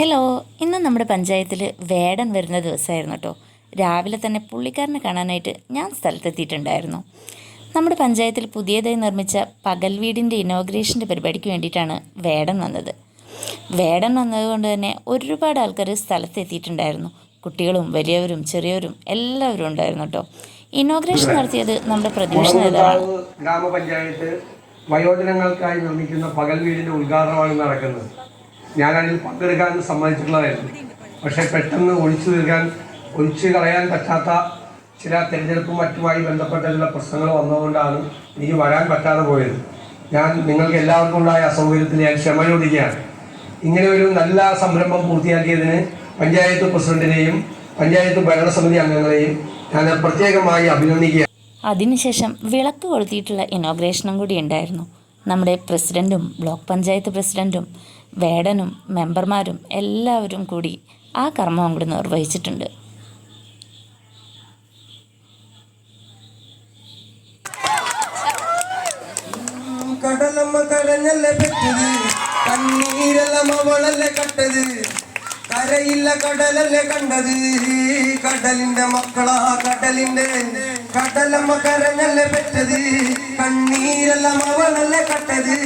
Hello, ഇന്ന് നമ്മുടെ പഞ്ചായത്തിൽ വേടൻ വരുന്ന ദിവസമായിരുന്നു കേട്ടോ. രാവിലെ തന്നെ പുള്ളിക്കാരനെ കാണാനായിട്ട് ഞാൻ സ്ഥലത്തെത്തിയിട്ടുണ്ടായിരുന്നു. നമ്മുടെ പഞ്ചായത്തിൽ പുതിയതായി നിർമ്മിച്ച പകൽ വീടിൻ്റെ ഇനോഗ്രേഷൻ്റെ പരിപാടിക്ക് വേണ്ടിയിട്ടാണ് വേടൻ വന്നത്. വേടൻ വന്നതുകൊണ്ട് തന്നെ ഒരുപാട് ആൾക്കാർ സ്ഥലത്തെത്തിയിട്ടുണ്ടായിരുന്നു. കുട്ടികളും വലിയവരും ചെറിയവരും എല്ലാവരും ഉണ്ടായിരുന്നു കേട്ടോ. ഇനോഗ്രേഷൻ നടത്തിയത് നമ്മുടെ പ്രതിപക്ഷ നേതാവാണ്. ഗ്രാമപഞ്ചായത്ത് വയോജനങ്ങൾക്കായി നിർമ്മിക്കുന്ന പകൽ വീടിൻ്റെ ഉദ്ഘാടനമാണ് നടക്കുന്നത്. ഞാനതിൽ പങ്കെടുക്കാൻ സമ്മതിച്ചിട്ടുള്ളതായിരുന്നു. പക്ഷേ പെട്ടെന്ന് ഒഴിച്ചു കളയാൻ പറ്റാത്ത ചില തിരഞ്ഞെടുപ്പും മറ്റുമായി ബന്ധപ്പെട്ട ചില പ്രശ്നങ്ങൾ വന്നതുകൊണ്ടാണ് എനിക്ക് വരാൻ പറ്റാതെ പോയത്. ഞാൻ നിങ്ങൾക്ക് എല്ലാവർക്കും ഉണ്ടായ അസൗകര്യത്തിൽ ഞാൻ ക്ഷമ ചോദിക്കുകയാണ്. ഇങ്ങനെ ഒരു നല്ല സംരംഭം പൂർത്തിയാക്കിയതിന് പഞ്ചായത്ത് പ്രസിഡന്റിനെയും പഞ്ചായത്ത് ഭരണസമിതി അംഗങ്ങളെയും ഞാൻ പ്രത്യേകമായി അഭിനന്ദിക്കുക. അതിനുശേഷം വിളക്ക് കൊളുത്തിയിട്ടുള്ള ഇനോഗ്രേഷനും കൂടി ഉണ്ടായിരുന്നു. നമ്മുടെ പ്രസിഡൻറ്റും ബ്ലോക്ക് പഞ്ചായത്ത് പ്രസിഡൻറ്റും വേടനും മെമ്പർമാരും എല്ലാവരും കൂടി ആ കർമ്മം കൂടി നിർവഹിച്ചിട്ടുണ്ട്. കടലമ്മ കരഞ്ഞല്ലേ പെട്ടത്, കണ്ണീരെല്ലാം അവളല്ലേ കട്ടത്, കരയില്ല കടലല്ലേ കണ്ടത്, കടലിന്റെ മക്കളാ കടലിന്റെ. കടലമ്മ കരഞ്ഞല്ലേ പെട്ടത്, കണ്ണീരെല്ലാം അവളല്ലേ കട്ടത്,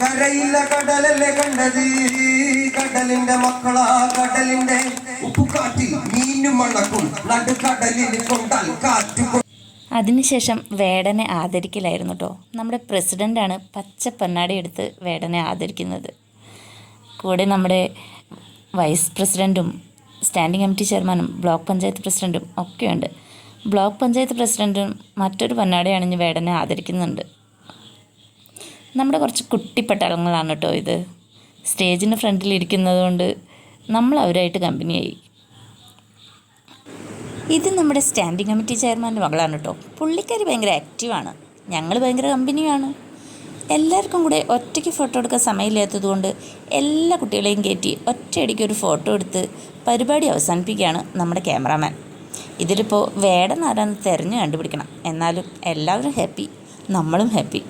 കരയില്ല കടലല്ലേ കണ്ടത്, കടലിന്റെ മക്കളാ കടലിന്റെ. ഉപ്പുകാട്ടിൽ മീനും മണക്കും നടുക്കടലിൽ കൊണ്ടാൽ കാറ്റു. അതിനുശേഷം വേടനെ ആദരിക്കലായിരുന്നു കേട്ടോ. നമ്മുടെ പ്രസിഡൻ്റാണ് പച്ച പൊന്നാടി എടുത്ത് വേടനെ ആദരിക്കുന്നത്. കൂടെ നമ്മുടെ വൈസ് പ്രസിഡൻറ്റും സ്റ്റാൻഡിംഗ് കമ്മിറ്റി ചെയർമാനും ബ്ലോക്ക് പഞ്ചായത്ത് പ്രസിഡൻറ്റും ഒക്കെയുണ്ട്. ബ്ലോക്ക് പഞ്ചായത്ത് പ്രസിഡൻറ്റും മറ്റൊരു പൊന്നാടി അണിഞ്ഞ് വേടനെ ആദരിക്കുന്നുണ്ട്. നമ്മുടെ കുറച്ച് കുട്ടിപ്പട്ടാളങ്ങളാണ് കേട്ടോ ഇത്. സ്റ്റേജിന് ഫ്രണ്ടിലിരിക്കുന്നത് കൊണ്ട് നമ്മൾ അവരായിട്ട് കമ്പനിയായി. ഇത് നമ്മുടെ സ്റ്റാൻഡിംഗ് കമ്മിറ്റി ചെയർമാൻ്റെ മകളാണ് കേട്ടോ. പുള്ളിക്കാരി ഭയങ്കര ആക്റ്റീവാണ്, ഞങ്ങൾ ഭയങ്കര കമ്പനിയുമാണ്. എല്ലാവർക്കും കൂടെ ഒറ്റയ്ക്ക് ഫോട്ടോ എടുക്കാൻ സമയമില്ലാത്തത് കൊണ്ട് എല്ലാ കുട്ടികളെയും കയറ്റി ഒറ്റയടിക്ക് ഒരു ഫോട്ടോ എടുത്ത് പരിപാടി അവസാനിപ്പിക്കുകയാണ് നമ്മുടെ ക്യാമറാമാൻ. ഇതിലിപ്പോൾ വേടൻ ആരാന്ന് തിരഞ്ഞു കണ്ടുപിടിക്കണം. എന്നാലും എല്ലാവരും ഹാപ്പി, നമ്മളും ഹാപ്പി.